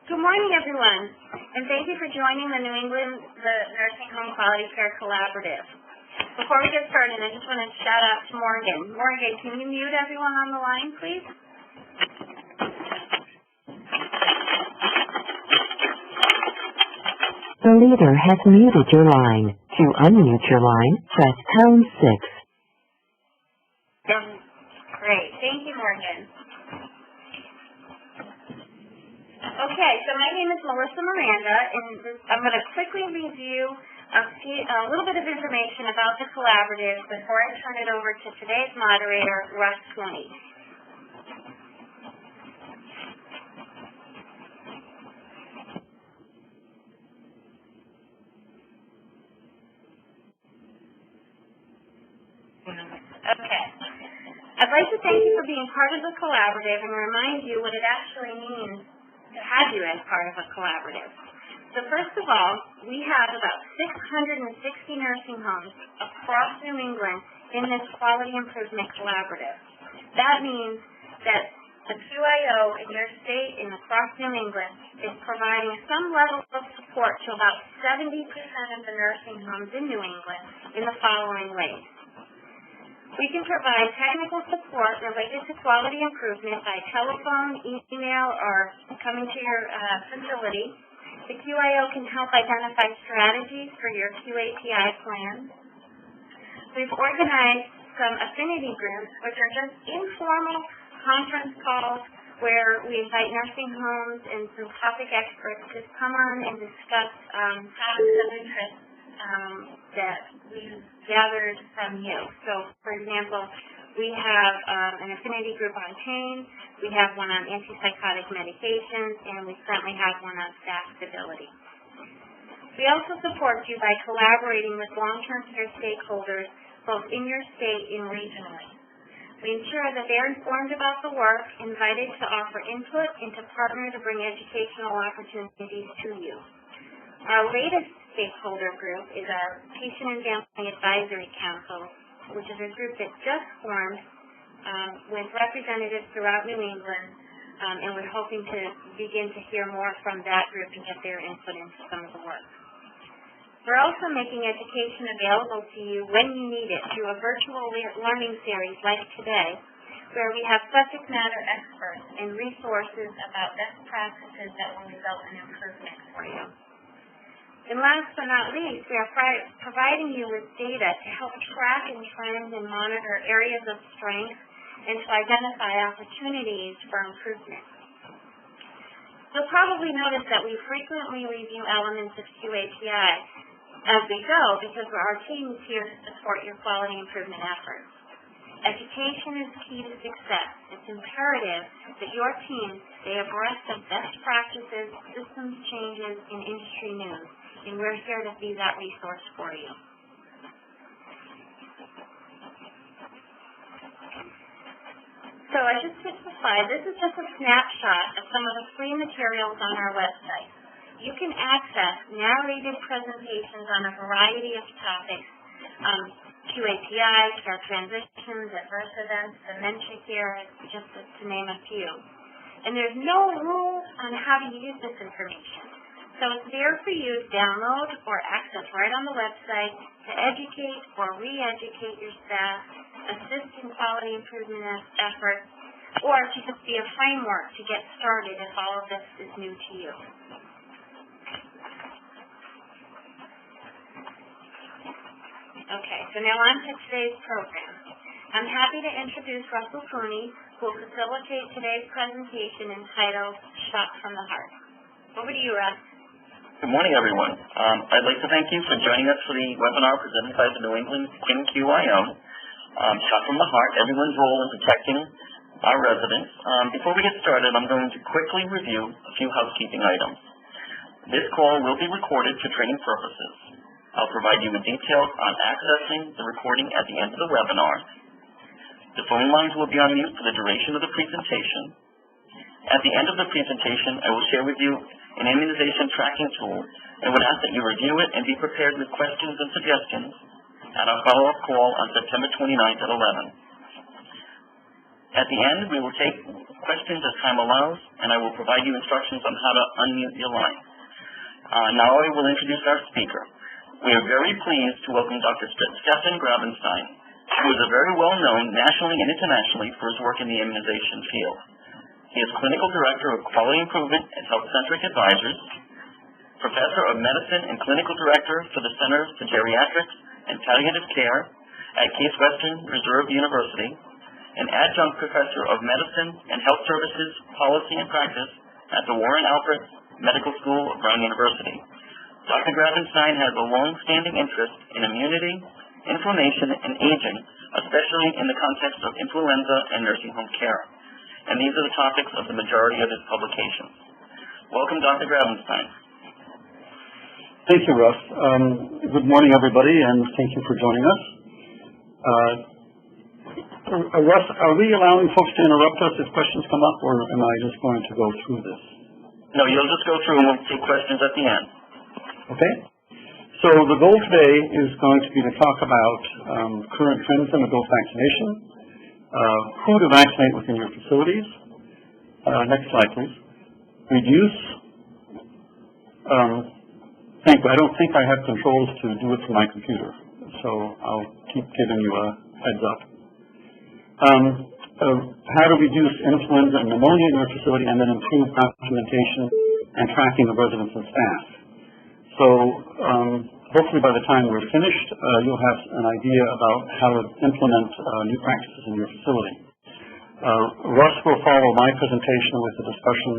Good morning, everyone, and thank you for joining the Nursing Home Quality Care Collaborative. Before we get started, I just want to shout out to Morgan. Morgan, can you mute everyone on the line, please? The leader has muted your line. To unmute your line, press pound 6. Great. Thank you, Morgan. Okay, so my name is Melissa Miranda, and I'm going to quickly review a little bit of information about the collaborative before I turn it over to today's moderator, Russ Cooney. Okay. I'd like to thank you for being part of the collaborative and remind you what it actually means to have you as part of a collaborative. So first of all, we have about 660 nursing homes across New England in this quality improvement collaborative. That means that the QIO in your state and across New England is providing some level of support to about 70% of the nursing homes in New England in the following ways. We can provide technical support related to quality improvement by telephone, email, or coming to your facility. The QIO can help identify strategies for your QAPI plan. We've organized some affinity groups, which are just informal conference calls where we invite nursing homes and some topic experts to come on and discuss topics of interest that we've gathered from you. So, for example, we have an affinity group on pain, we have one on antipsychotic medications, and we currently have one on staff stability. We also support you by collaborating with long-term care stakeholders, both in your state and regionally. We ensure that they're informed about the work, invited to offer input, and to partner to bring educational opportunities to you. Our latest stakeholder group is our Patient and Family Advisory Council, which is a group that just formed with representatives throughout New England, and we're hoping to begin to hear more from that group and get their input into some of the work. We're also making education available to you when you need it through a virtual learning series like today, where we have subject matter experts and resources about best practices that will result in improvement for you. And last but not least, we are providing you with data to help track and trend and monitor areas of strength and to identify opportunities for improvement. You'll probably notice that we frequently review elements of QAPI as we go because our team is here to support your quality improvement efforts. Education is key to success. It's imperative that your team stay abreast of best practices, systems changes, and industry news, and we're here to be that resource for you. So I just switched the slide. This is just a snapshot of some of the free materials on our website. You can access narrated presentations on a variety of topics, QAPI, care transitions, adverse events, dementia care, just to name a few. And there's no rules on how to use this information. So it's there for you to download or access right on the website to educate or re-educate your staff, assist in quality improvement efforts, or to just be a framework to get started if all of this is new to you. Okay, so now on to today's program. I'm happy to introduce Russell Cooney, who will facilitate today's presentation entitled Shot from the Heart. Over to you, Russ. Good morning, everyone. I'd like to thank you for joining us for the webinar presented by the New England QIN-QIO. Shot from the Heart, everyone's role in protecting our residents. Before we get started, I'm going to quickly review a few housekeeping items. This call will be recorded for training purposes. I'll provide you with details on accessing the recording at the end of the webinar. The phone lines will be on mute for the duration of the presentation. At the end of the presentation, I will share with you an immunization tracking tool and would ask that you review it and be prepared with questions and suggestions at our follow-up call on September 29th at 11. At the end, we will take questions as time allows, and I will provide you instructions on how to unmute your line. Now I will introduce our speaker. We are very pleased to welcome Dr. Stefan Gravenstein, who is a very well-known nationally and internationally for his work in the immunization field. He is Clinical Director of Quality Improvement at Health-Centric Advisors, Professor of Medicine and Clinical Director for the Center for Geriatrics and Palliative Care at Case Western Reserve University, an Adjunct Professor of Medicine and Health Services Policy and Practice at the Warren Alfred Medical School of Brown University. Dr. Gravenstein has a long-standing interest in immunity, inflammation, and aging, especially in the context of influenza and nursing home care. And these are the topics of the majority of his publications. Welcome, Dr. Gravenstein. Thank you, Russ. Good morning, everybody, and thank you for joining us. Russ, are we allowing folks to interrupt us if questions come up, or am I just going to go through this? No, you'll just go through and we'll take questions at the end. Okay. So the goal today is going to be to talk about current trends in adult vaccination, who to vaccinate within your facilities. Next slide, please. Reduce. I don't think I have controls to do it from my computer, so I'll keep giving you a heads up. How to reduce influenza and pneumonia in your facility, and then improve documentation and tracking of residents and staff. So hopefully by the time we're finished, you'll have an idea about how to implement new practices in your facility. Russ will follow my presentation with a discussion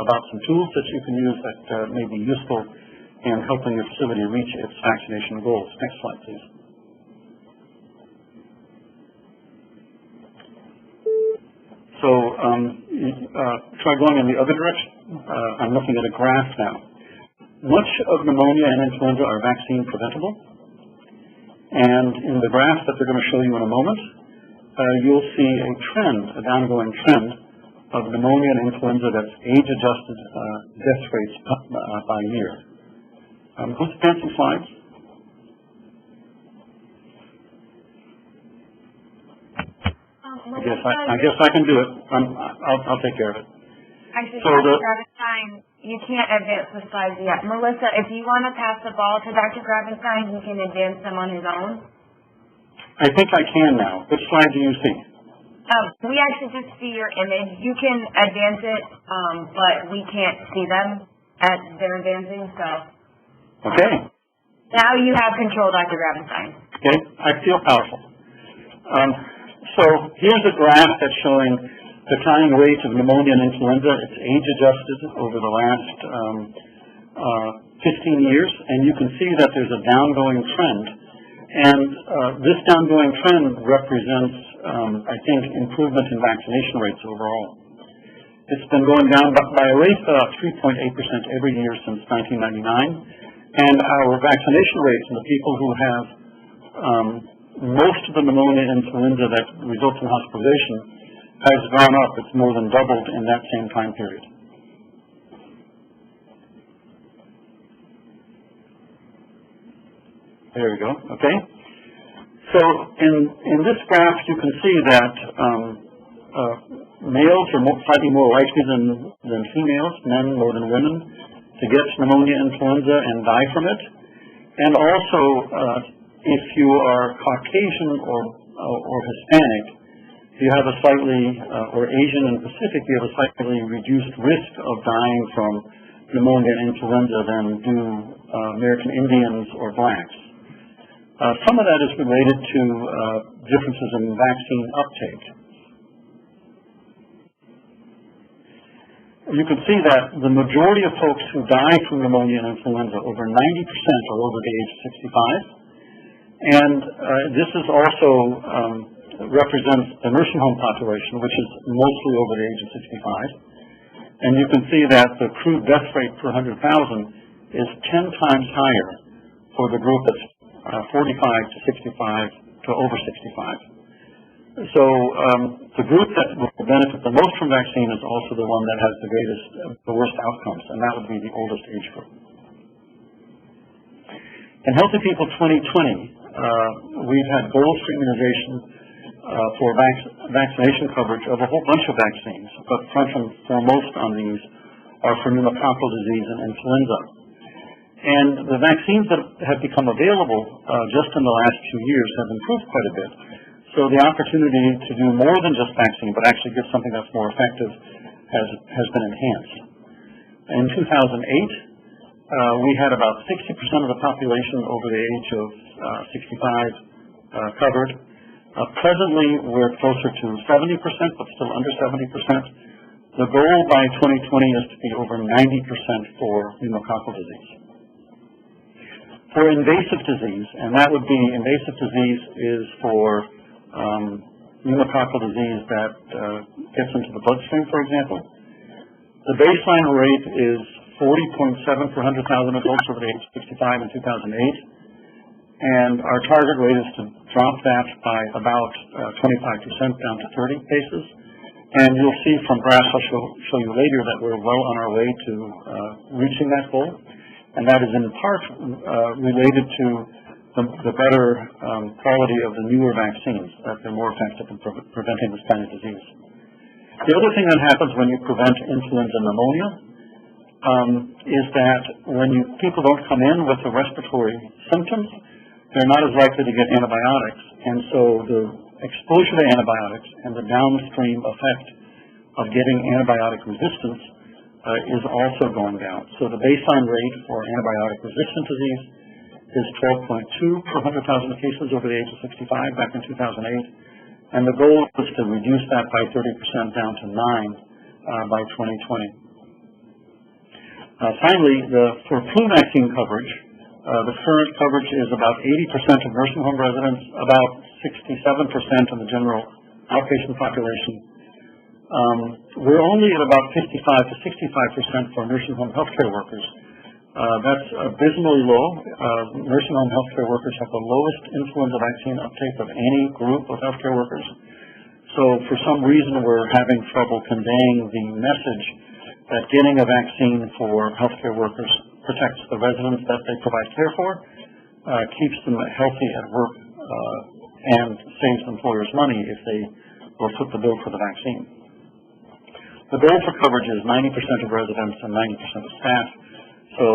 about some tools that you can use that may be useful in helping your facility reach its vaccination goals. Next slide, please. So try going in the other direction. I'm looking at a graph now. Much of pneumonia and influenza are vaccine preventable. And in the graph that they're going to show you in a moment, you'll see a trend, a downgoing trend of pneumonia and influenza that's age-adjusted death rates by year. Go to dancing slides. I guess I can do it. I'll take care of it. Actually, Dr. Gravenstein, you can't advance the slides yet. Melissa, if you want to pass the ball to Dr. Gravenstein, he can advance them on his own. I think I can now. Which slide do you see? We actually just see your image. You can advance it, but we can't see them as they're advancing, so. Okay. Now you have control, Dr. Gravenstein. Okay, I feel powerful. So here's a graph that's showing declining rates of pneumonia and influenza. It's age-adjusted over the last 15 years, and you can see that there's a downgoing trend. And this downgoing trend represents, I think, improvement in vaccination rates overall. It's been going down by a rate of 3.8% every year since 1999. And our vaccination rates in the people who have most of the pneumonia and influenza that results in hospitalization has gone up. It's more than doubled in that same time period. There we go. Okay. So in this graph, you can see that males are slightly more likely than females, men more than women, to get pneumonia, influenza, and die from it. And also, if you are Caucasian or Hispanic, you have a slightly, or Asian and Pacific, you have a slightly reduced risk of dying from pneumonia and influenza than do American Indians or blacks. Some of that is related to differences in vaccine uptake. You can see that the majority of folks who die from pneumonia and influenza, over 90%, are over the age of 65. And this is also represents the nursing home population, which is mostly over the age of 65. And you can see that the crude death rate per 100,000 is 10 times higher for the group that's 45 to 65 to over 65. So the group that will benefit the most from vaccine is also the one that has the worst outcomes, and that would be the oldest age group. In Healthy People 2020, we've had goals for immunization for vaccination coverage of a whole bunch of vaccines, but front and foremost on these are for pneumococcal disease and influenza. And the vaccines that have become available just in the last 2 years have improved quite a bit. So the opportunity to do more than just vaccine, but actually give something that's more effective has been enhanced. In 2008, we had about 60% of the population over the age of 65 covered. Presently, we're closer to 70%, but still under 70%. The goal by 2020 is to be over 90% for pneumococcal disease. For invasive disease, and that would be invasive disease is for pneumococcal disease that gets into the bloodstream, for example. The baseline rate is 40.7 per 100,000 adults over the age of 65 in 2008. And our target rate is to drop that by about 25% down to 30 cases. And you'll see from graphs I'll show you later that we're well on our way to reaching that goal. And that is in part related to the better quality of the newer vaccines, that they're more effective in preventing this kind of disease. The other thing that happens when you prevent influenza pneumonia is that when people don't come in with the respiratory symptoms, they're not as likely to get antibiotics. And so the exposure to antibiotics and the downstream effect of getting antibiotic resistance is also going down. So the baseline rate for antibiotic-resistant disease is 12.2 per 100,000 cases over the age of 65 back in 2008. And the goal is to reduce that by 30% down to 9 by 2020. Finally, for flu vaccine coverage, the current coverage is about 80% of nursing home residents, about 67% of the general outpatient population. We're only at about 55 to 65% for nursing home healthcare workers. That's abysmally low. Nursing home healthcare workers have the lowest influenza vaccine uptake of any group of healthcare workers. So for some reason, we're having trouble conveying the message that getting a vaccine for healthcare workers protects the residents that they provide care for, keeps them healthy at work, and saves employers money if they will foot the bill for the vaccine. The goal for coverage is 90% of residents and 90% of staff. So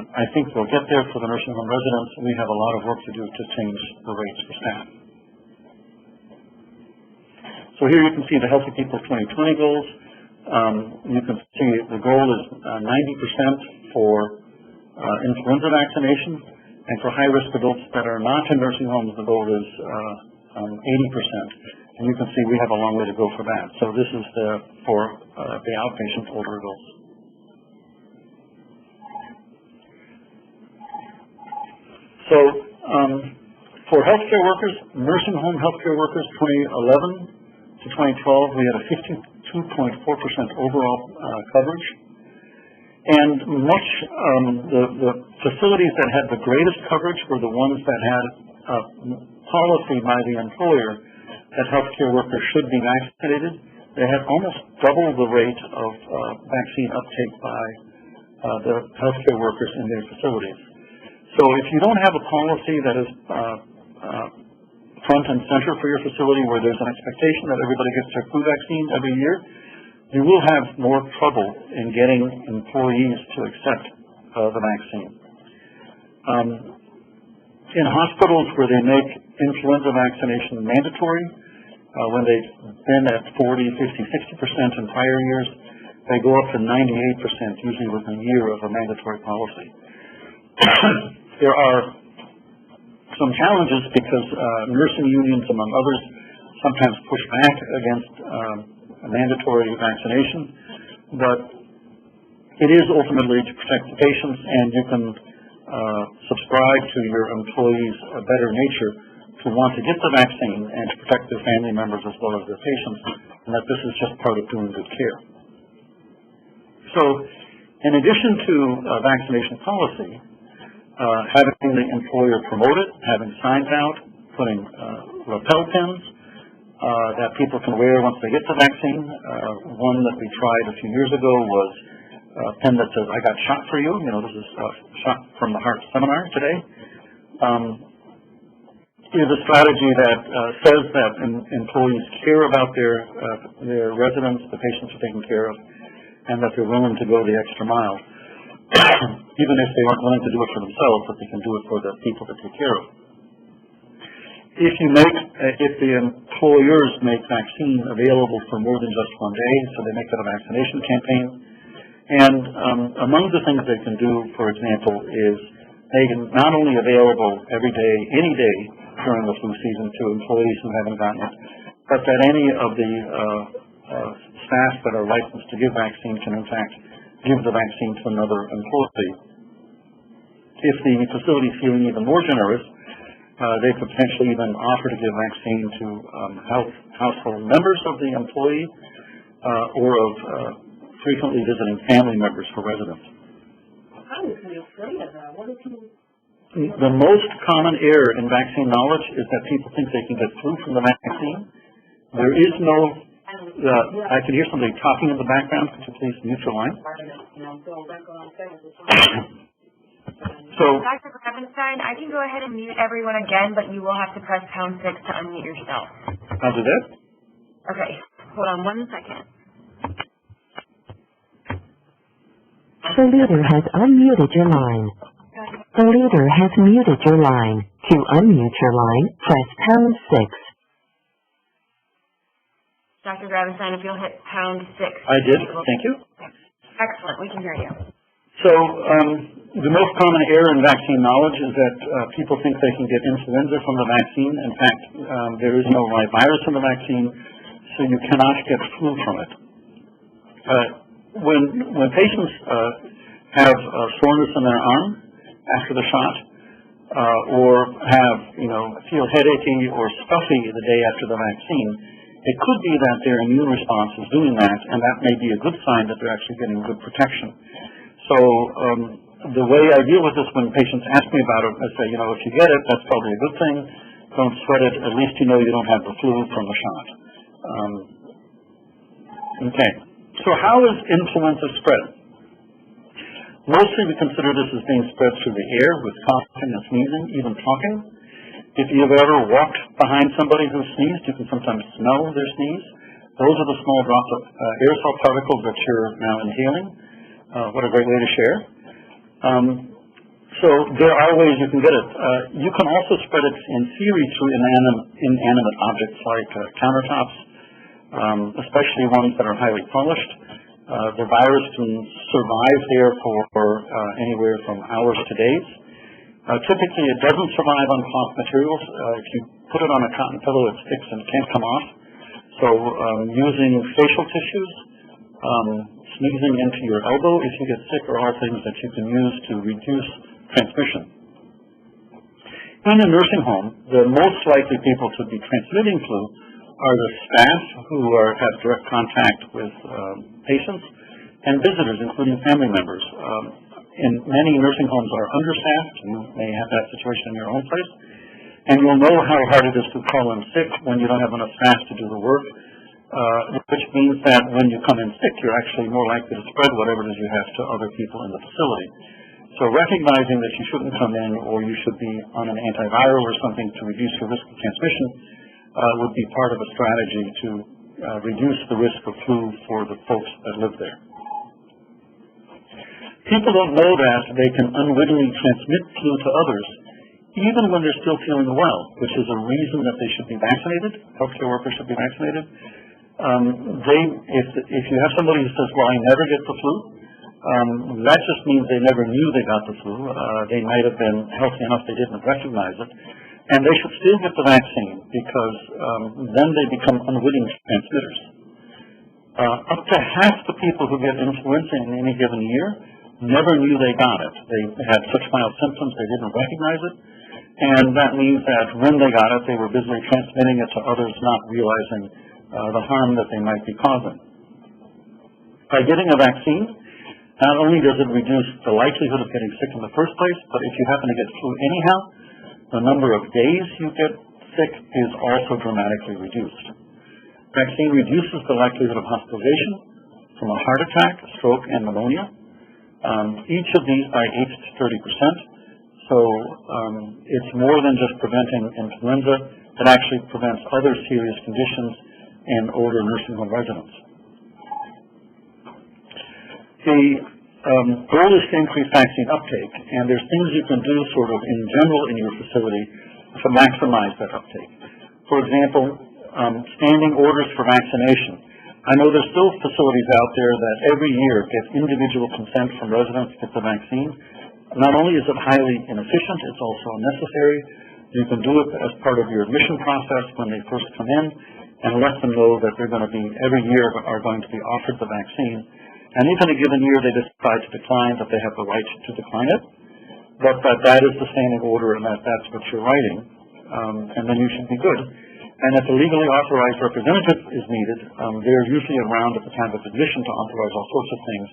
I think we'll get there for the nursing home residents. We have a lot of work to do to change the rates for staff. So here you can see the Healthy People 2020 goals. You can see the goal is 90% for influenza vaccination, and for high-risk adults that are not in nursing homes, the goal is 80%. And you can see we have a long way to go for that. So this is for the outpatient older adults. So for healthcare workers, nursing home healthcare workers, 2011 to 2012, we had a 52.4% overall coverage. And the facilities that had the greatest coverage were the ones that had a policy by the employer that healthcare workers should be vaccinated. They had almost double the rate of vaccine uptake by the healthcare workers in their facilities. So if you don't have a policy that is front and center for your facility, where there's an expectation that everybody gets their flu vaccine every year, you will have more trouble in getting employees to accept the vaccine. In hospitals where they make influenza vaccination mandatory, when they've been at 40, 50, 60% in prior years, they go up to 98%, usually within a year of a mandatory policy. There are some challenges because nursing unions, among others, sometimes push back against mandatory vaccination, but it is ultimately to protect the patients, and you can subscribe to your employees' a better nature to want to get the vaccine and to protect their family members as well as their patients, and that this is just part of doing good care. So, in addition to vaccination policy, having the employer promote it, having signs out, putting lapel pins that people can wear once they get the vaccine. One that we tried a few years ago was a pin that says, "I got shot for you." You know, this is shot from the heart seminar today. is a strategy that says that employees care about their residents, the patients are taken care of, and that they're willing to go the extra mile, even if they aren't willing to do it for themselves, but they can do it for the people that take care of. If the employers make vaccine available for more than just one day, so they make that a vaccination campaign, and among the things they can do, for example, is make it not only available every day, any day during the flu season to employees who haven't gotten it, but that any of the staff that are licensed to give vaccine can in fact give the vaccine to another employee. If the facility is feeling even more generous, they could potentially even offer to give vaccine to household members of the employee or of frequently visiting family members for residents. How is he afraid of that? What is he? The most common error in vaccine knowledge is that people think they can get flu from the vaccine. There is no, I can hear somebody talking in the background. Could you please mute your line? So, Dr. Gravenstein, I can go ahead and mute everyone again, but you will have to press #6 to unmute yourself. I'll do that. Okay, hold on 1 second. The leader has unmuted your line. The leader has muted your line. To unmute your line, press #6. Dr. Gravenstein, if you'll hit #6. I did. Thank you. Excellent. We can hear you. So the most common error in vaccine knowledge is that people think they can get influenza from the vaccine. In fact, there is no live virus in the vaccine, so you cannot get flu from it. When patients have soreness in their arm after the shot, or feel headachy or stuffy the day after the vaccine, it could be that their immune response is doing that, and that may be a good sign that they're actually getting good protection. So the way I deal with this when patients ask me about it, I say, if you get it, that's probably a good thing. Don't sweat it. At least you know you don't have the flu from the shot. Okay. So how is influenza spread? Mostly we consider this as being spread through the air with coughing and sneezing, even talking. If you've ever walked behind somebody who sneezed, you can sometimes smell their sneeze. Those are the small drops of aerosol particles that you're now inhaling. What a great way to share. So there are ways you can get it. You can also spread it in theory through inanimate objects like countertops, especially ones that are highly polished. The virus can survive there for anywhere from hours to days. Typically, it doesn't survive on cloth materials. If you put it on a cotton pillow, it sticks and can't come off. So using facial tissues, sneezing into your elbow if you get sick are all things that you can use to reduce transmission. In a nursing home, the most likely people to be transmitting flu are the staff who have direct contact with patients and visitors, including family members. And many nursing homes are understaffed. You may have that situation in your own place. And you'll know how hard it is to call in sick when you don't have enough staff to do the work, which means that when you come in sick, you're actually more likely to spread whatever it is you have to other people in the facility. So recognizing that you shouldn't come in or you should be on an antiviral or something to reduce your risk of transmission would be part of a strategy to reduce the risk of flu for the folks that live there. People don't know that they can unwittingly transmit flu to others even when they're still feeling well, which is a reason that they should be vaccinated. Healthcare workers should be vaccinated. If you have somebody who says, well, I never get the flu, that just means they never knew they got the flu. They might have been healthy enough they didn't recognize it. And they should still get the vaccine because then they become unwitting transmitters. Up to half the people who get influenza in any given year never knew they got it. They had such mild symptoms they didn't recognize it. And that means that when they got it, they were busily transmitting it to others, not realizing the harm that they might be causing. By getting a vaccine, not only does it reduce the likelihood of getting sick in the first place, but if you happen to get flu anyhow, the number of days you get sick is also dramatically reduced. Vaccine reduces the likelihood of hospitalization from a heart attack, stroke, and pneumonia. Each of these by 8 to 30%. So it's more than just preventing influenza. It actually prevents other serious conditions in older nursing home residents. The goal is to increase vaccine uptake, and there's things you can do sort of in general in your facility to maximize that uptake. For example, standing orders for vaccination. I know there's still facilities out there that every year get individual consent from residents to get the vaccine. Not only is it highly inefficient, it's also unnecessary. You can do it as part of your admission process when they first come in and let them know that they're going to be, every year are going to be offered the vaccine. And if in a given year they decide to decline, that they have the right to decline it. But that is the standing order and that's what you're writing. And then you should be good. And if a legally authorized representative is needed, they're usually around at the time of admission to authorize all sorts of things,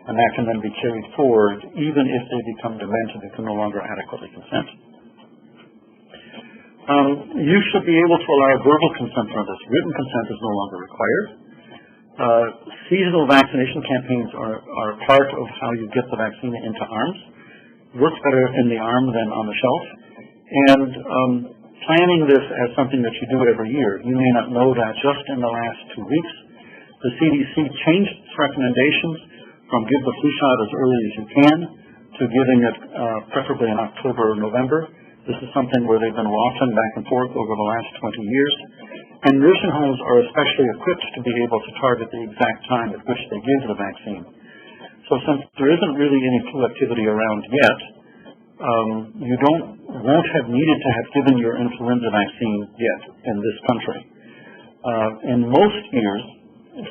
and that can then be carried forward even if they become demented and can no longer adequately consent. You should be able to allow verbal consent for this. Written consent is no longer required. Seasonal vaccination campaigns are part of how you get the vaccine into arms. Works better in the arm than on the shelf. And planning this as something that you do every year. You may not know that just in the last 2 weeks, the CDC changed its recommendations from give the flu shot as early as you can to giving it preferably in October or November. This is something where they've been waffling back and forth over the last 20 years. And nursing homes are especially equipped to be able to target the exact time at which they give the vaccine. So since there isn't really any flu activity around yet, you won't have needed to have given your influenza vaccine yet in this country. In most years,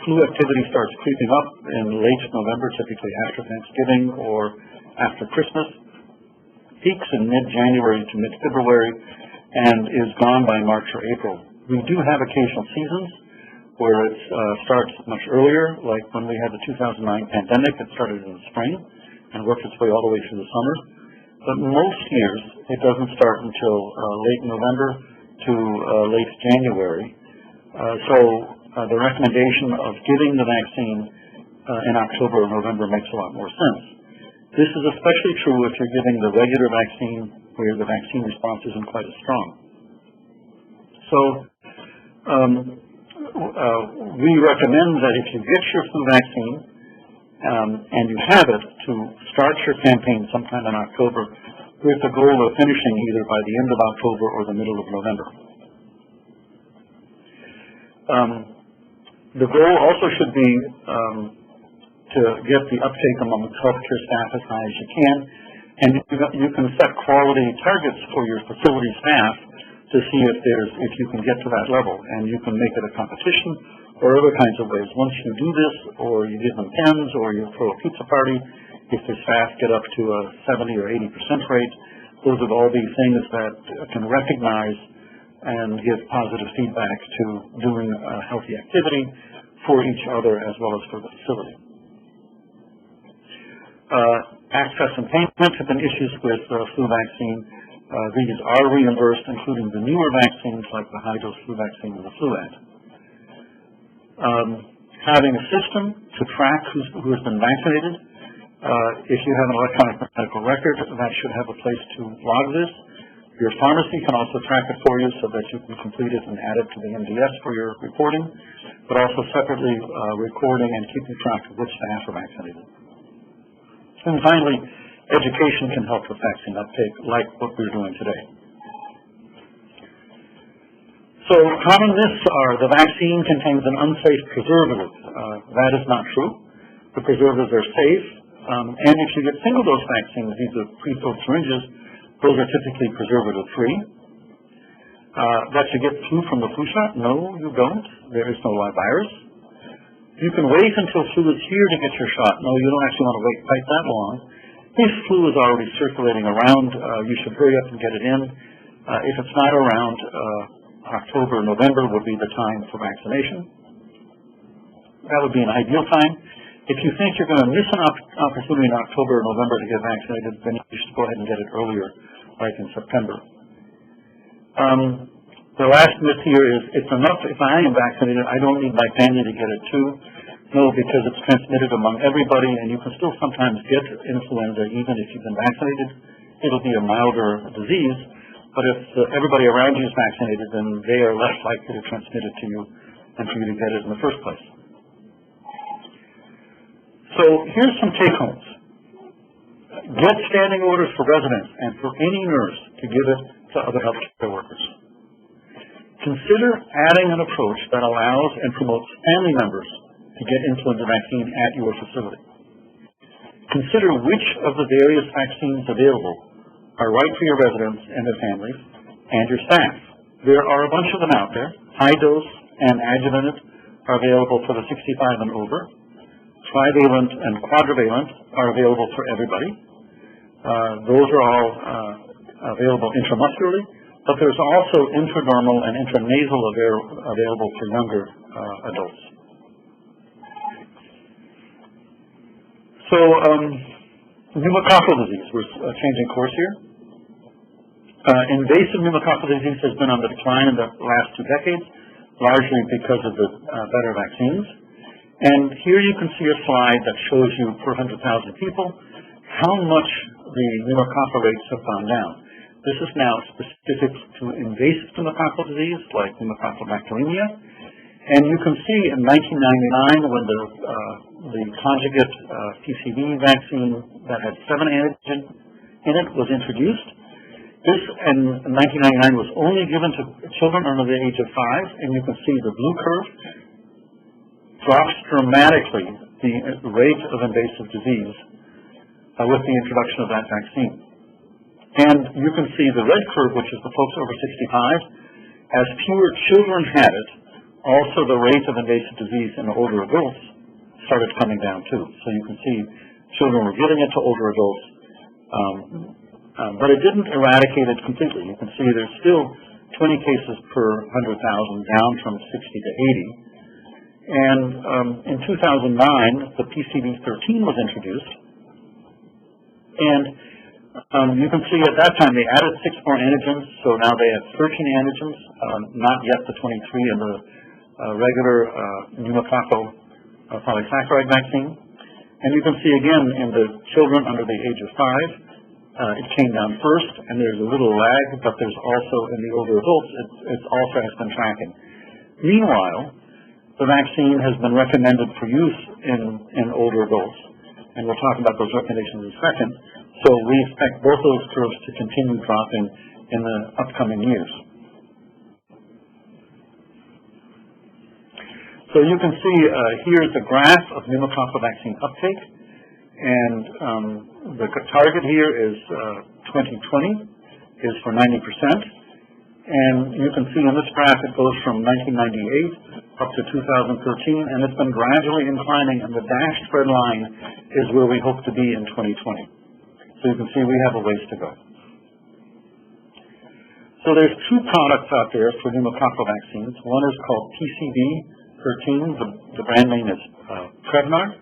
flu activity starts creeping up in late November, typically after Thanksgiving or after Christmas, peaks in mid-January to mid-February, and is gone by March or April. We do have occasional seasons where it starts much earlier, like when we had the 2009 pandemic. It started in the spring and worked its way all the way through the summer. But most years, it doesn't start until late November to late January. So the recommendation of giving the vaccine in October or November makes a lot more sense. This is especially true if you're giving the regular vaccine where the vaccine response isn't quite as strong. So we recommend that if you get your flu vaccine and you have it, to start your campaign sometime in October with the goal of finishing either by the end of October or the middle of November. The goal also should be to get the uptake among healthcare staff as high as you can, and you can set quality targets for your facility staff to see if you can get to that level, and you can make it a competition or other kinds of ways. Once you do this, or you give them pens, or you throw a pizza party, if the staff get up to a 70 or 80% rate, those would all be things that can recognize and give positive feedback to doing healthy activity for each other as well as for the facility. Access and payment have been issues with flu vaccine. These are reimbursed, including the newer vaccines like the high-dose flu vaccine and the Fluad. Having a system to track who has been vaccinated. If you have an electronic medical record, that should have a place to log this. Your pharmacy can also track it for you so that you can complete it and add it to the MDS for your reporting, but also separately recording and keeping track of which staff are vaccinated. And finally, education can help with vaccine uptake, like what we're doing today. So common myths are the vaccine contains an unsafe preservative. That is not true. The preservatives are safe, and if you get single-dose vaccines, these are pre-filled syringes, those are typically preservative-free. That you get flu from the flu shot? No, you don't. There is no live virus. You can wait until flu is here to get your shot. No, you don't actually want to wait quite that long. If flu is already circulating around, you should hurry up and get it in. If it's not around, October, November would be the time for vaccination. That would be an ideal time. If you think you're going to miss an opportunity in October or November to get vaccinated, then you should go ahead and get it earlier, like in September. The last myth here is it's enough if I am vaccinated, I don't need my family to get it too. No, because it's transmitted among everybody, and you can still sometimes get influenza even if you've been vaccinated. it'll be a milder disease, but if everybody around you is vaccinated, then they are less likely to transmit it to you and for you to get it in the first place. So here's some take-homes. Get standing orders for residents and for any nurse to give it to other healthcare workers. Consider adding an approach that allows and promotes family members to get influenza vaccine at your facility. Consider which of the various vaccines available are right for your residents and their families and your staff. There are a bunch of them out there. High dose and adjuvanted are available for the 65 and over. Trivalent and quadrivalent are available for everybody. Those are all available intramuscularly, but there's also intradermal and intranasal available for younger adults. So, pneumococcal disease, we're changing course here. Invasive pneumococcal disease has been on the decline in the last 2 decades, largely because of the better vaccines. And here you can see a slide that shows you per 100,000 people how much the pneumococcal rates have gone down. This is now specific to invasive pneumococcal disease, like pneumococcal bacteremia. And you can see in 1999, when the conjugate PCV vaccine that had 7 antigens in it was introduced, this in 1999 was only given to children under the age of 5, and you can see the blue curve drops dramatically the rate of invasive disease with the introduction of that vaccine. And you can see the red curve, which is the folks over 65, as fewer children had it, also the rate of invasive disease in older adults started coming down too. So you can see children were giving it to older adults, but it didn't eradicate it completely. You can see there's still 20 cases per 100,000, down from 60 to 80. And in 2009, the PCV13 was introduced. And you can see at that time they added 6 more antigens, so now they have 13 antigens, not yet the 23 in the regular pneumococcal polysaccharide vaccine. And you can see again in the children under the age of 5, it came down first, and there's a little lag, but there's also in the older adults, it also has been tracking. Meanwhile, the vaccine has been recommended for use in older adults, and we'll talk about those recommendations in a second. So we expect both those curves to continue dropping in the upcoming years. So you can see here's a graph of pneumococcal vaccine uptake, and the target here is 2020 is for 90%. And you can see in this graph it goes from 1998 up to 2013, and it's been gradually inclining, and the dashed red line is where we hope to be in 2020. So you can see we have a ways to go. So there's 2 products out there for pneumococcal vaccines. One is called PCV13, the brand name is Prevnar,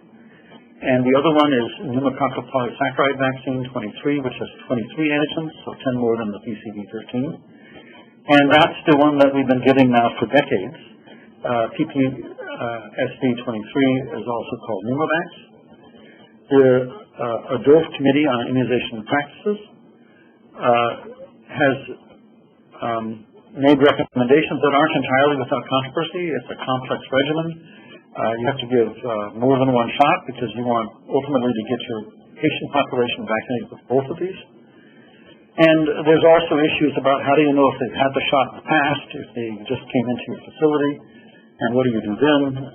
and the other one is pneumococcal polysaccharide vaccine 23, which has 23 antigens, so 10 more than the PCV13. And that's the one that we've been giving now for decades. PPSV23 is also called Pneumovax. The adult Committee on Immunization Practices has made recommendations that aren't entirely without controversy. It's a complex regimen. You have to give more than 1 shot because you want ultimately to get your patient population vaccinated with both of these. And there's also issues about how do you know if they've had the shot in the past, if they just came into your facility, and what do you do then?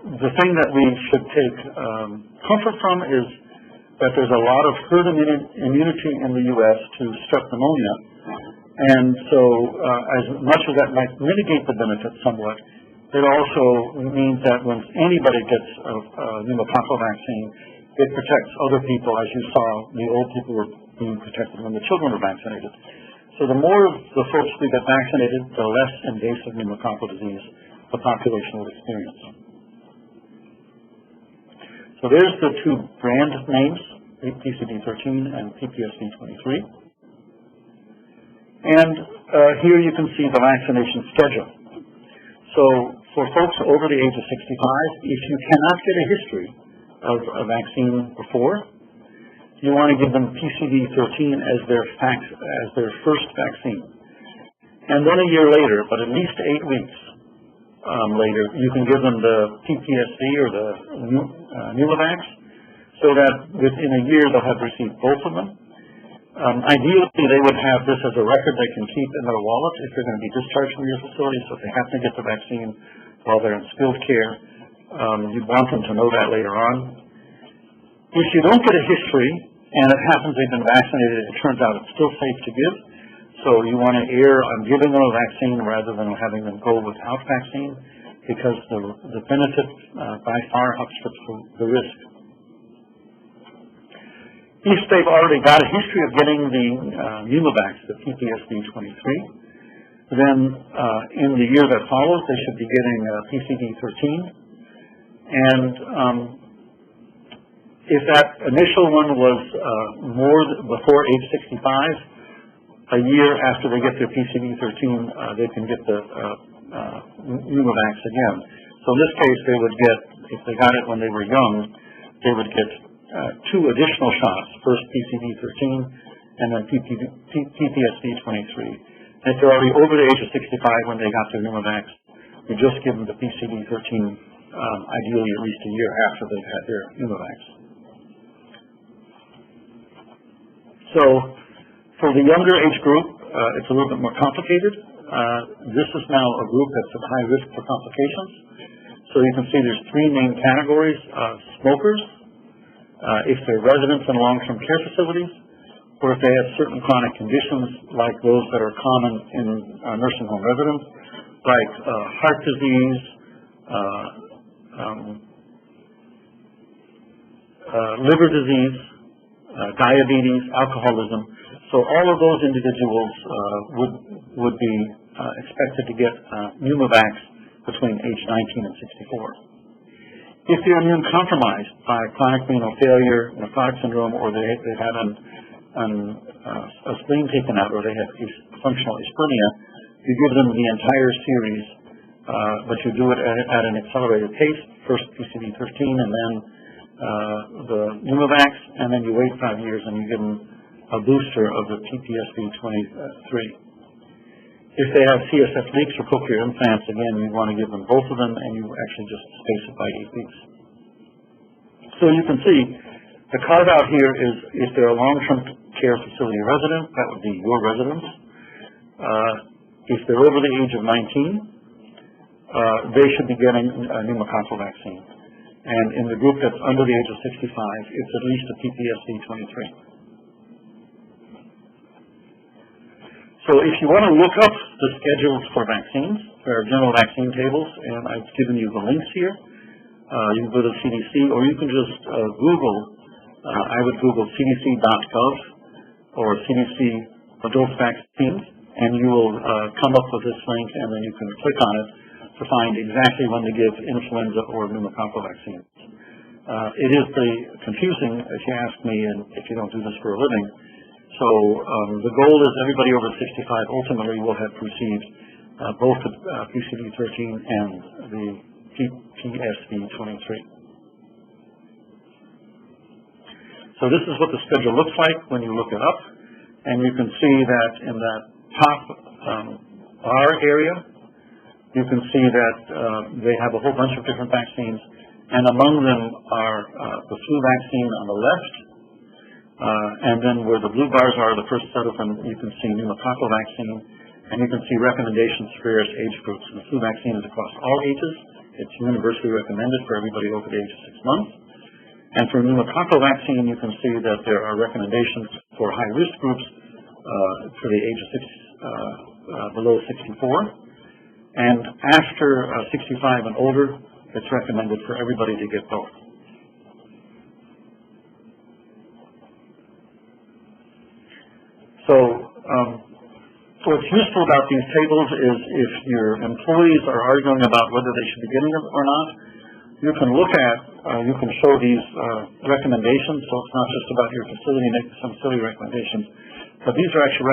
The thing that we should take comfort from is that there's a lot of herd immunity in the U.S. to strep pneumonia. And so as much as that might mitigate the benefit somewhat, it also means that when anybody gets a pneumococcal vaccine, it protects other people. As you saw, the old people were being protected when the children were vaccinated. So the more the folks we get vaccinated, the less invasive pneumococcal disease the population will experience. So there's the 2 brand names, PCV13 and PPSV23. And here you can see the vaccination schedule. So for folks over the age of 65, if you cannot get a history of a vaccine before, you want to give them PCV13 as their first vaccine. And then a year later, but at least 8 weeks later, you can give them the PPSV or the Pneumovax, so that within a year they'll have received both of them. Ideally, they would have this as a record they can keep in their wallet if they're going to be discharged from your facility, so if they have to get the vaccine while they're in skilled care, you'd want them to know that later on. If you don't get a history, and it happens they've been vaccinated, it turns out it's still safe to give, so you want to err on giving them a vaccine rather than having them go without vaccine, because the benefit by far outstrips the risk. If they've already got a history of getting the Pneumovax, the PPSV23, then in the year that follows, they should be getting PCV13. And if that initial one was before age 65, a year after they get their PCV13, they can get the Pneumovax again. So in this case, they would get, if they got it when they were young, they would get 2 additional shots, first PCV13 and then PPSV23. If they're already over the age of 65 when they got their Pneumovax, you just give them the PCV13, ideally at least a year after they've had their Pneumovax. So for the younger age group, it's a little bit more complicated. This is now a group that's at high risk for complications. So you can see there's 3 main categories: smokers, if they're residents in long-term care facilities, or if they have certain chronic conditions like those that are common in nursing home residents, like heart disease, liver disease, diabetes, alcoholism. So all of those individuals would be expected to get Pneumovax between age 19 and 64. If they're immune compromised by chronic renal failure, nephrotic syndrome, or they've had a spleen taken out, or they have functional ischemia, you give them the entire series, but you do it at an accelerated pace, first PCV13 and then the Pneumovax, and then you wait 5 years and you give them a booster of the PPSV23. If they have CSF leaks or cochlear implants, again, you want to give them both of them, and you actually just space it by 8 weeks. So you can see the carve-out here is if they're a long-term care facility resident, that would be your residence. If they're over the age of 19, they should be getting a pneumococcal vaccine. And in the group that's under the age of 65, it's at least a PPSV23. So if you want to look up the schedules for vaccines, there are general vaccine tables, and I've given you the links here. You can go to CDC, or you can just Google. I would Google cdc.gov or CDC adult vaccines, and you will come up with this link, and then you can click on it to find exactly when to give influenza or pneumococcal vaccines. It is pretty confusing, if you ask me, and if you don't do this for a living. So the goal is everybody over 65 ultimately will have received both the PCV13 and the PPSV23. So this is what the schedule looks like when you look it up, and you can see that in that top R area, you can see that they have a whole bunch of different vaccines, and among them are the flu vaccine on the left, and then where the blue bars are, the first set of them, you can see pneumococcal vaccine, and you can see recommendations for various age groups. And the flu vaccine is across all ages. It's universally recommended for everybody over the age of 6 months. And for pneumococcal vaccine, you can see that there are recommendations for high-risk groups for the age of below 64. And after 65 and older, it's recommended for everybody to get both. So what's useful about these tables is if your employees are arguing about whether they should be getting it or not, you can look at, you can show these recommendations, so it's not just about your facility making some silly recommendations, but these are actually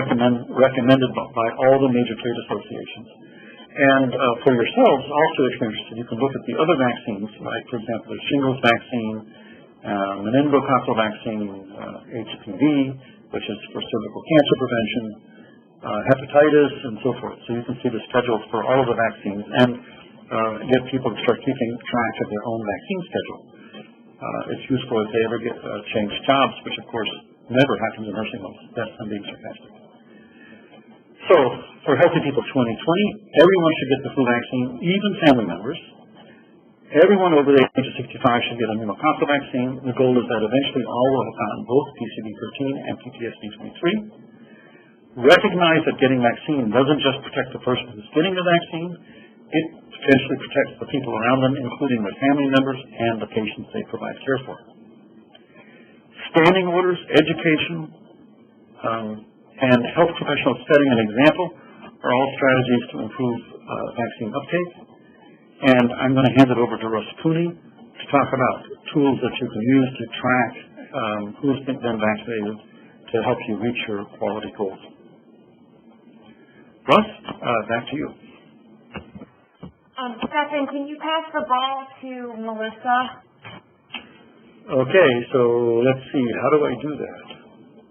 recommended by all the major trade associations. And for yourselves, also if you're interested, you can look at the other vaccines, like for example the shingles vaccine Meningococcal vaccine, HPV, which is for cervical cancer prevention, hepatitis, and so forth. So you can see the schedules for all of the vaccines and get people to start keeping track of their own vaccine schedule. It's useful if they ever change jobs, which of course never happens in nursing homes. That's I'm being sarcastic. So, for Healthy People 2020, everyone should get the flu vaccine, even family members. Everyone over the age of 65 should get a pneumococcal vaccine. The goal is that eventually all will have gotten both PCV13 and PPSV23. Recognize that getting vaccine doesn't just protect the person who's getting the vaccine, it potentially protects the people around them, including their family members and the patients they provide care for. Standing orders, education, and health professionals setting an example are all strategies to improve vaccine uptake. And I'm going to hand it over to Russ Cooney to talk about tools that you can use to track who's been vaccinated to help you reach your quality goals. Russ, back to you. Stefan, can you pass the ball to Melissa? Okay, so let's see. How do I do that?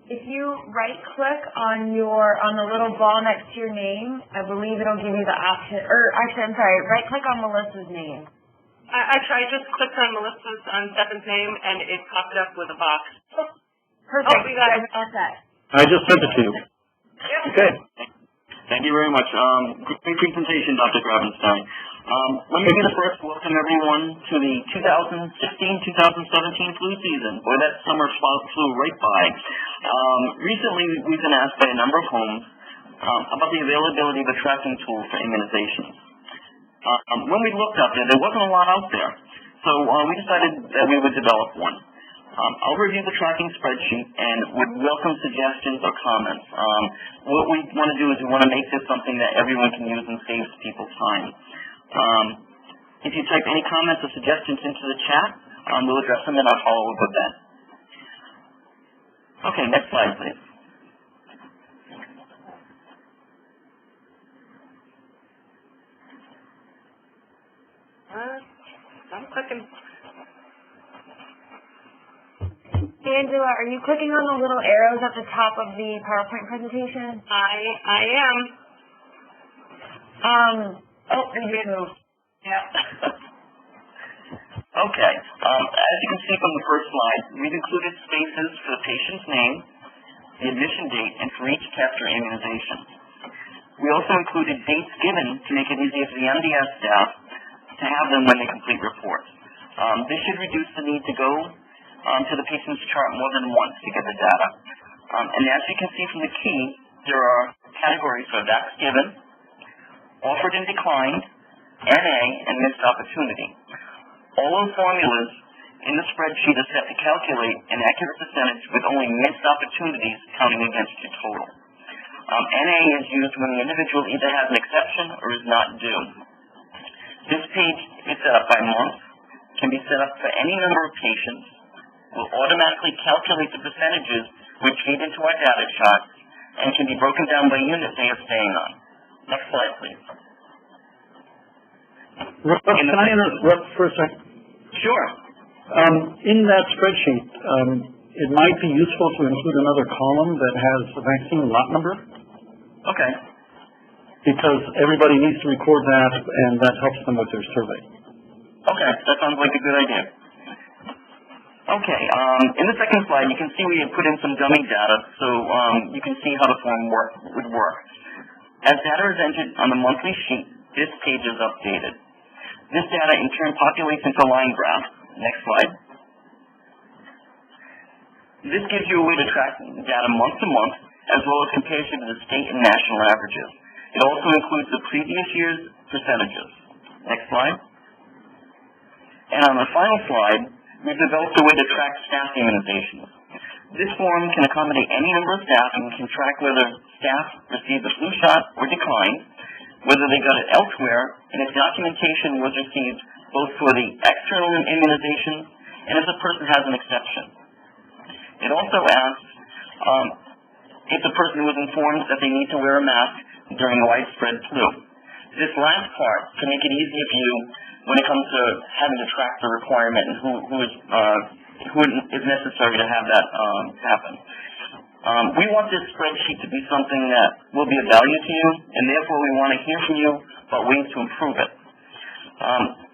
If you right-click on the little ball next to your name, I believe it'll give you the option. Or actually, I'm sorry. Right-click on Melissa's name. Actually, I just clicked on Melissa's Stefan's name, and it popped up with a box. Perfect. Oh, we got it. Okay. I just sent it to you. Yep. Okay. Thank you very much. Great presentation, Dr. Gravenstein. Let me first welcome everyone to the 2016-2017 flu season. Boy, that summer flew right by. Recently, we've been asked by a number of homes about the availability of a tracking tool for immunizations. When we looked up there wasn't a lot out there. So we decided that we would develop one. I'll review the tracking spreadsheet and would welcome suggestions or comments. What we want to do is we want to make this something that everyone can use and saves people time. If you type any comments or suggestions into the chat, we'll address them and I'll follow up with that. Okay, next slide, please. I'm clicking. Angela, are you clicking on the little arrows at the top of the PowerPoint presentation? I am. You did move. Yeah. Okay. As you can see from the first slide, we've included spaces for the patient's name, the admission date, and for each test or immunization. We also included dates given to make it easier for the MDS staff to have them when they complete reports. This should reduce the need to go to the patient's chart more than once to get the data. And as you can see from the key, there are categories for vax given, offered and declined, NA, and missed opportunity. All those formulas in the spreadsheet are set to calculate an accurate percentage with only missed opportunities counting against your total. NA is used when the individual either has an exception or is not due. This page is set up by month, can be set up for any number of patients, will automatically calculate the percentages which feed into our data chart, and can be broken down by unit they are staying on. Next slide, please. Can I interrupt for a second? Sure. In that spreadsheet, it might be useful to include another column that has the vaccine lot number. Okay. Because everybody needs to record that, and that helps them with their survey. Okay, that sounds like a good idea. Okay, in the second slide, you can see we have put in some dummy data, so you can see how the form would work. As data is entered on the monthly sheet, this page is updated. This data in turn populates into a line graph. Next slide. This gives you a way to track data month to month, as well as compares you to the state and national averages. It also includes the previous year's percentages. Next slide. And on the final slide, we've developed a way to track staff immunizations. This form can accommodate any number of staff and can track whether staff received the flu shot or declined, whether they got it elsewhere, and if documentation was received both for the external immunization and if the person has an exception. It also asks if the person was informed that they need to wear a mask during widespread flu. This last part can make it easier for you when it comes to having to track the requirement and who is is necessary to have that happen. We want this spreadsheet to be something that will be of value to you, and therefore we want to hear from you about ways to improve it.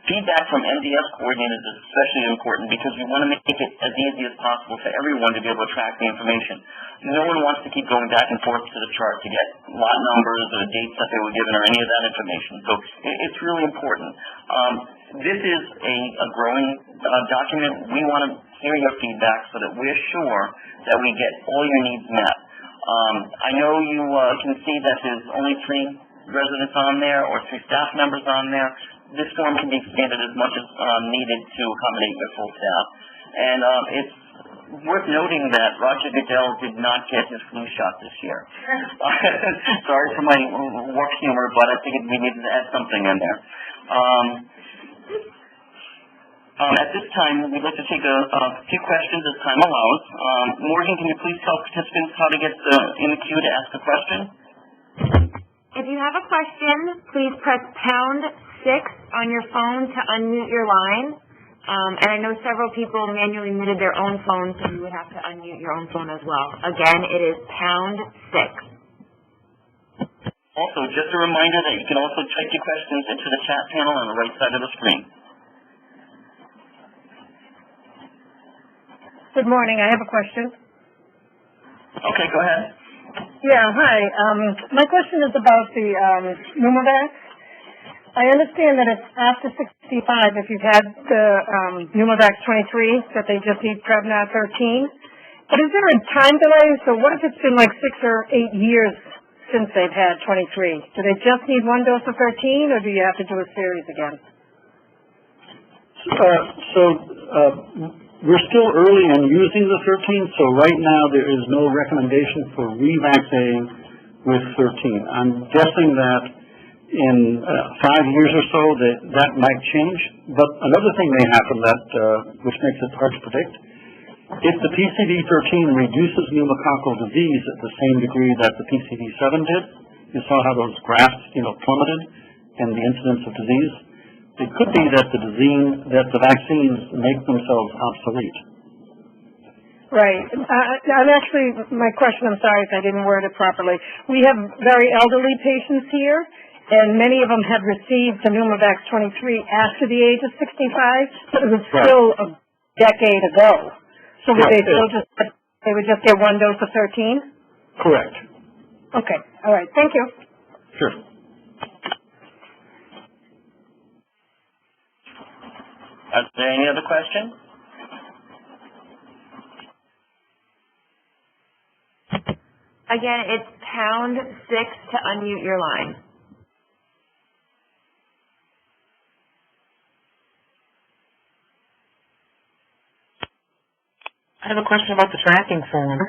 Feedback from MDS coordinators is especially important because we want to make it as easy as possible for everyone to be able to track the information. No one wants to keep going back and forth to the chart to get lot numbers or the dates that they were given or any of that information. So it's really important. This is a growing document. We want to hear your feedback so that we're sure that we get all your needs met. I know you can see that there's only 3 residents on there or 3 staff members on there. This form can be expanded as much as needed to accommodate your full staff. And it's worth noting that Roger Goodell did not get his flu shot this year. Sorry for my warped humor, but I figured we needed to add something in there. At this time, we'd like to take a few questions as time allows. Morgan, can you please tell participants how to get in the queue to ask a question? If you have a question, please press #6 on your phone to unmute your line. And I know several people manually muted their own phones, so you would have to unmute your own phone as well. Again, it is #6. Also, just a reminder that you can also type your questions into the chat panel on the right side of the screen. Good morning. I have a question. Okay, go ahead. Yeah, hi. My question is about the Pneumovax. I understand that it's after 65 if you've had the Pneumovax 23, that they just need Prevnar 13. But is there a time delay? So what if it's been like 6 or 8 years since they've had 23? Do they just need 1 dose of 13, or do you have to do a series again? We're still early in using the 13, so right now there is no recommendation for re-vaccinating with 13. I'm guessing that in 5 years or so that might change, but another thing may happen that which makes it hard to predict. If the PCV13 reduces pneumococcal disease at the same degree that the PCV7 did, you saw how those graphs, plummeted in the incidence of disease. It could be that the vaccines make themselves obsolete. Right. My question, I'm sorry if I didn't word it properly. We have very elderly patients here, and many of them have received the Pneumovax 23 after the age of 65, but it was still a decade ago. So would they would just get 1 dose of 13? Correct. Okay. All right. Thank you. Sure. Is there any other question? Again, it's #6 to unmute your line. I have a question about the tracking form.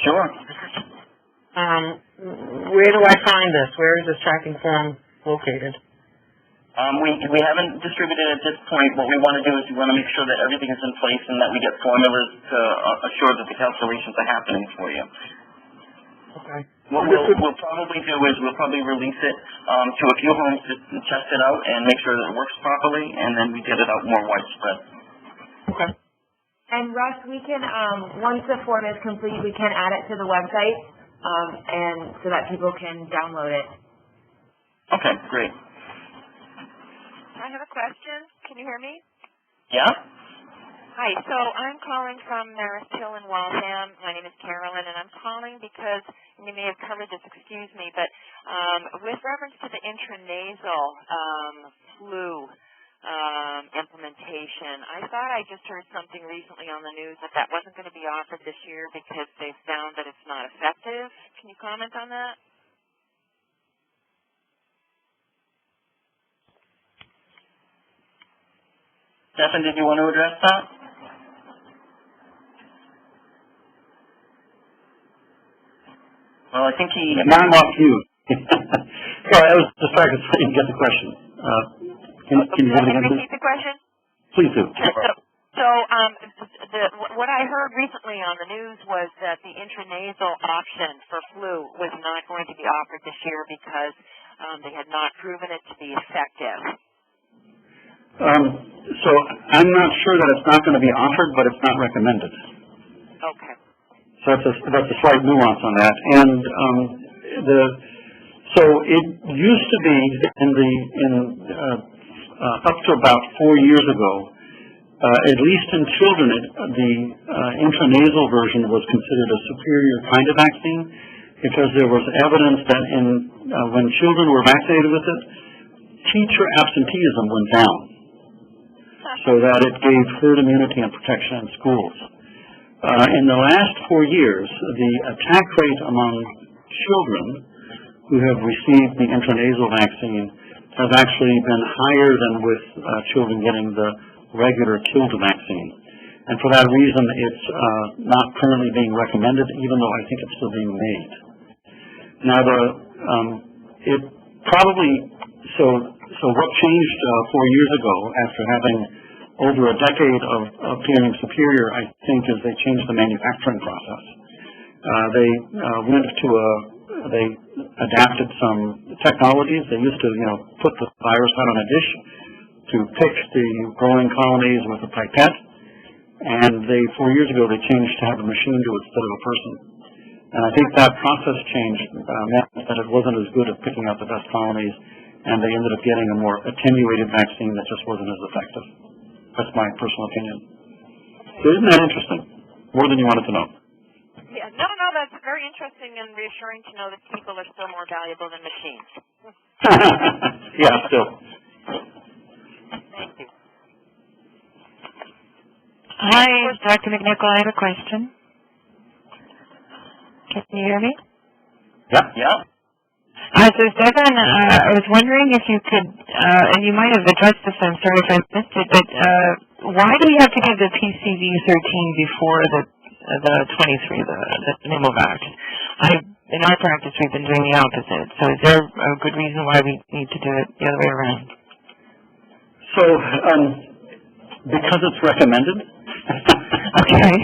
Sure. Where do I find this? Where is this tracking form located? We haven't distributed at this point. What we want to do is we want to make sure that everything is in place and that we get formulas to assure that the calculations are happening for you. Okay. What we'll probably do is we'll probably release it to a few homes to test it out and make sure that it works properly, and then we get it out more widespread. Okay. And Russ, we can, once the form is complete, we can add it to the website, and so that people can download it. Okay, great. I have a question. Can you hear me? Yeah? Hi. So I'm calling from Marist Hill in Waltham. My name is Carolyn, and I'm calling because, and you may have covered this, excuse me, but with reference to the intranasal flu implementation, I thought I just heard something recently on the news that wasn't going to be offered this year because they found that it's not effective. Can you comment on that? Stefan, did you want to address that? Well, I think he... Now I'm off mute. Sorry, I was distracted so I didn't get the question. Can you hear me again, please? Repeat the question? Please do. So what I heard recently on the news was that the intranasal option for flu was not going to be offered this year because they had not proven it to be effective. So I'm not sure that it's not going to be offered, but it's not recommended. Okay. So that's a slight nuance on that. And so it used to be up to about 4 years ago, at least in children, the intranasal version was considered a superior kind of vaccine because there was evidence that when children were vaccinated with it, teacher absenteeism went down, so that it gave herd immunity and protection in schools. In the last 4 years, the attack rate among children who have received the intranasal vaccine has actually been higher than with children getting the regular killed vaccine. And for that reason, it's not currently being recommended, even though I think it's still being made. Now, it probably, so what changed 4 years ago after having over a decade of appearing superior, I think, is they changed the manufacturing process. They adapted some technologies. They used to, put the virus out on a dish to pick the growing colonies with a pipette. And 4 years ago, they changed to have a machine do it instead of a person. And I think that process change meant that it wasn't as good at picking out the best colonies, and they ended up getting a more attenuated vaccine that just wasn't as effective. That's my personal opinion. So isn't that interesting? More than you wanted to know. Yeah, no, that's very interesting and reassuring to know that people are still more valuable than machines. Yeah, still. Thank you. Hi, Dr. McNichol, I have a question. Can you hear me? Yeah. So Stefan, I was wondering if you could, and you might have addressed this, I'm sorry if I missed it, but why do you have to give the PCV13 before the 23, the Pneumovax? In our practice, we've been doing the opposite. So is there a good reason why we need to do it the other way around? So, because it's recommended. Okay.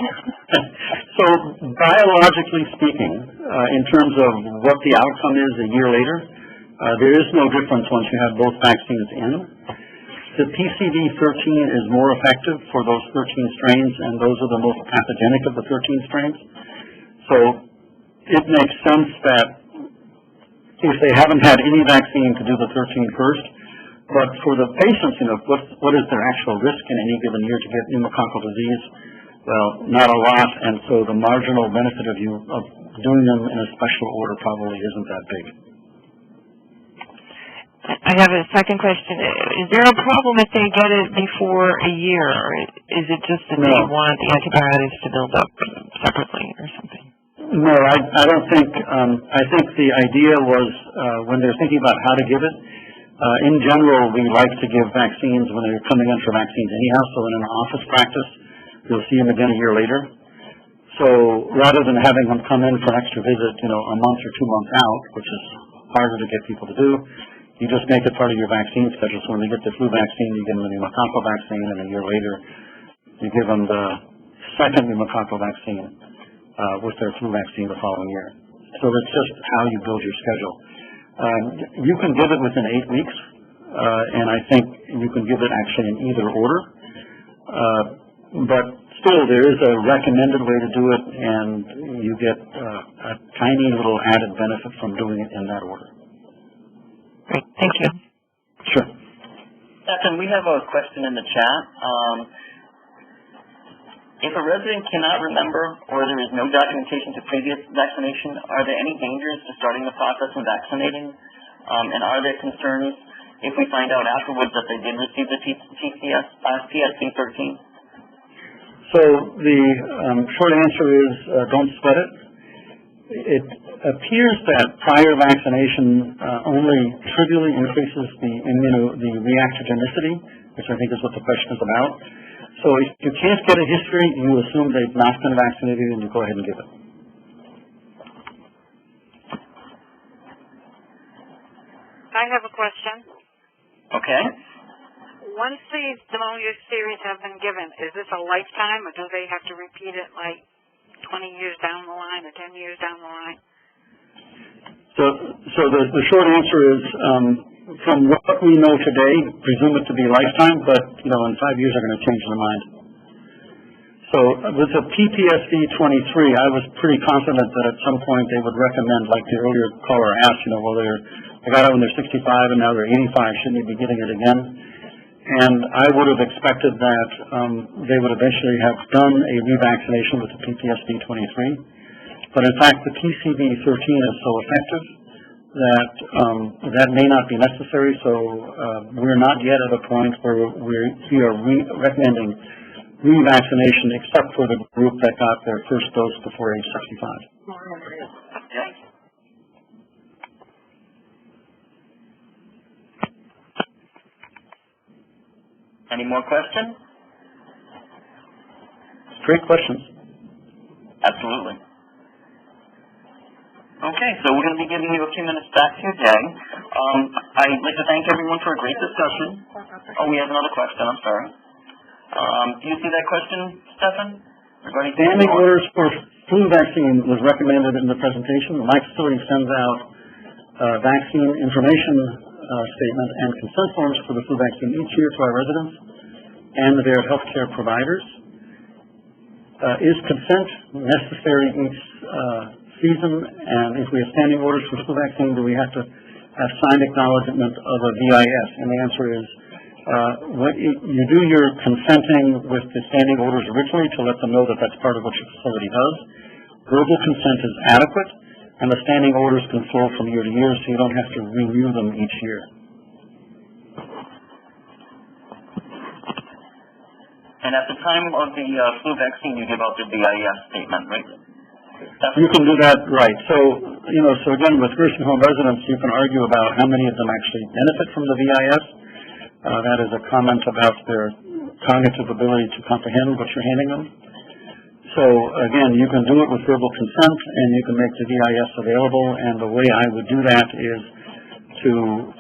So, biologically speaking, in terms of what the outcome is a year later, there is no difference once you have both vaccines in. The PCV13 is more effective for those 13 strains, and those are the most pathogenic of the 13 strains. So, it makes sense that if they haven't had any vaccine, to do the 13 first. But for the patients, what is their actual risk in any given year to get pneumococcal disease? Well, not a lot, and so the marginal benefit of doing them in a special order probably isn't that big. I have a second question. Is there a problem if they get it before a year, or is it just that they want the antibiotics to build up separately or something? No, I don't think. I think the idea was when they're thinking about how to give it, in general, we like to give vaccines when they're coming in for vaccines anyhow, so in an office practice, you'll see them again a year later. So rather than having them come in for an extra visit, a month or 2 months out, which is harder to get people to do, you just make it part of your vaccine schedule. So when they get the flu vaccine, you give them the pneumococcal vaccine, and a year later, you give them the second pneumococcal vaccine with their flu vaccine the following year. So that's just how you build your schedule. You can give it within 8 weeks, and I think you can give it actually in either order. But still, there is a recommended way to do it, and you get a tiny little added benefit from doing it in that order. Great, thank you. Sure. Stefan, we have a question in the chat. If a resident cannot remember or there is no documentation to previous vaccination, are there any dangers to starting the process and vaccinating? And are there concerns if we find out afterwards that they did receive the PSV13? So the short answer is don't sweat it. It appears that prior vaccination only trivially increases the reactogenicity, which I think is what the question is about. So if you can't get a history, you assume they've not been vaccinated, and you go ahead and give it. I have a question. Okay. Once these pneumonia series have been given, is this a lifetime, or do they have to repeat it like 20 years down the line or 10 years down the line? So the short answer is from what we know today, presume it to be lifetime, but, in 5 years they're going to change their mind. So with the PPSV23, I was pretty confident that at some point they would recommend, like the earlier caller asked, well, they got it when they're 65 and now they're 85, shouldn't they be getting it again? And I would have expected that they would eventually have done a revaccination with the PPSV23. But in fact, the PCV13 is so effective that that may not be necessary. So we're not yet at a point where we are recommending revaccination except for the group that got their first dose before age 65. Any more questions? Great questions. Absolutely. Okay, so we're going to be giving you a few minutes back to your day. I'd like to thank everyone for a great discussion. Oh, we have another question. I'm sorry. Do you see that question, Stefan? Regarding standing orders for flu vaccine was recommended in the presentation. My facility sends out vaccine information statement and consent forms for the flu vaccine each year to our residents and their healthcare providers. Is consent necessary each season? And if we have standing orders for flu vaccine, do we have to have signed acknowledgement of a VIS? And the answer is, you do your consenting with the standing orders originally to let them know that that's part of what your facility does. Verbal consent is adequate, and the standing orders can flow from year to year, so you don't have to renew them each year. And at the time of the flu vaccine, you give out the VIS statement, right? You can do that, right. So again, with nursing home residents, you can argue about how many of them actually benefit from the VIS. That is a comment about their cognitive ability to comprehend what you're handing them. So again, you can do it with verbal consent, and you can make the VIS available. And the way I would do that is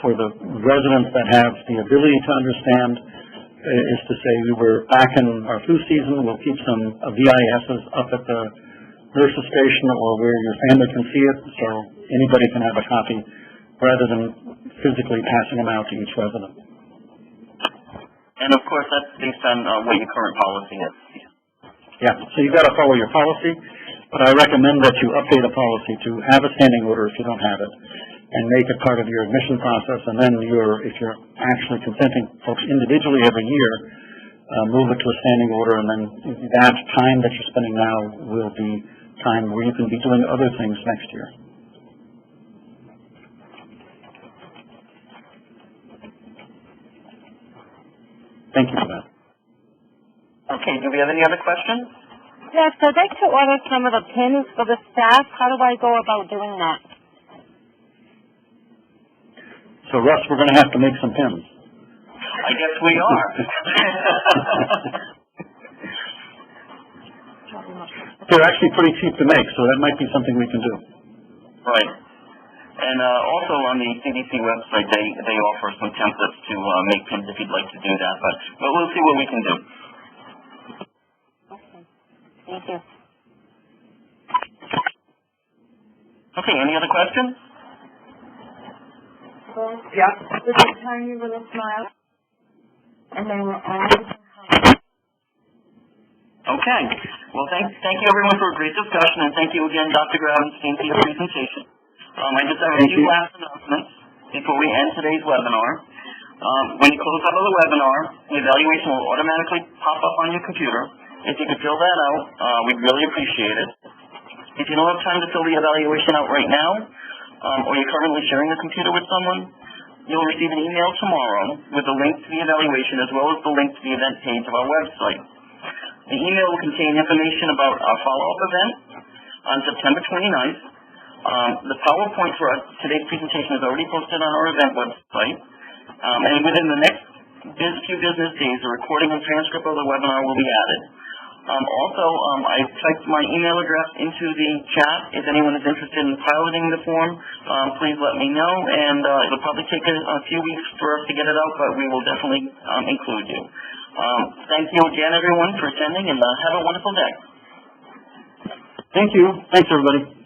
for the residents that have the ability to understand, is to say we were back in our flu season. We'll keep some VISs up at the nurse's station or where your family can see it, so anybody can have a copy, rather than physically passing them out to each resident. And of course, that's based on what your current policy is. Yeah, so you've got to follow your policy, but I recommend that you update a policy to have a standing order if you don't have it, and make it part of your admission process, and then if you're actually consenting folks individually every year, move it to a standing order, and then that time that you're spending now will be time where you can be doing other things next year. Thank you for that. Okay, do we have any other questions? Yes, I'd like to order some of the pins for the staff. How do I go about doing that? So, Russ, we're going to have to make some pins. I guess we are. They're actually pretty cheap to make, so that might be something we can do. Right. And also on the CDC website, they offer some templates to make pins if you'd like to do that, but we'll see what we can do. Okay. Thank you. Okay, any other questions? Yeah. With a tiny little smile. And they were all different colors. Okay. Well, thank you everyone for a great discussion, and thank you again, Dr. Gravenstein, for your presentation. I just have a few last announcements before we end today's webinar. When you close out of the webinar, the evaluation will automatically pop up on your computer. If you could fill that out, we'd really appreciate it. If you don't have time to fill the evaluation out right now, or you're currently sharing the computer with someone, you'll receive an email tomorrow with a link to the evaluation as well as the link to the event page of our website. The email will contain information about our follow-up event on September 29th. The PowerPoint for today's presentation is already posted on our event website. And within the next few business days, a recording and transcript of the webinar will be added. I've typed my email address into the chat. If anyone is interested in piloting the form, please let me know. And it'll probably take a few weeks for us to get it out, but we will definitely include you. Thank you again, everyone, for attending, and have a wonderful day. Thank you. Thanks, everybody.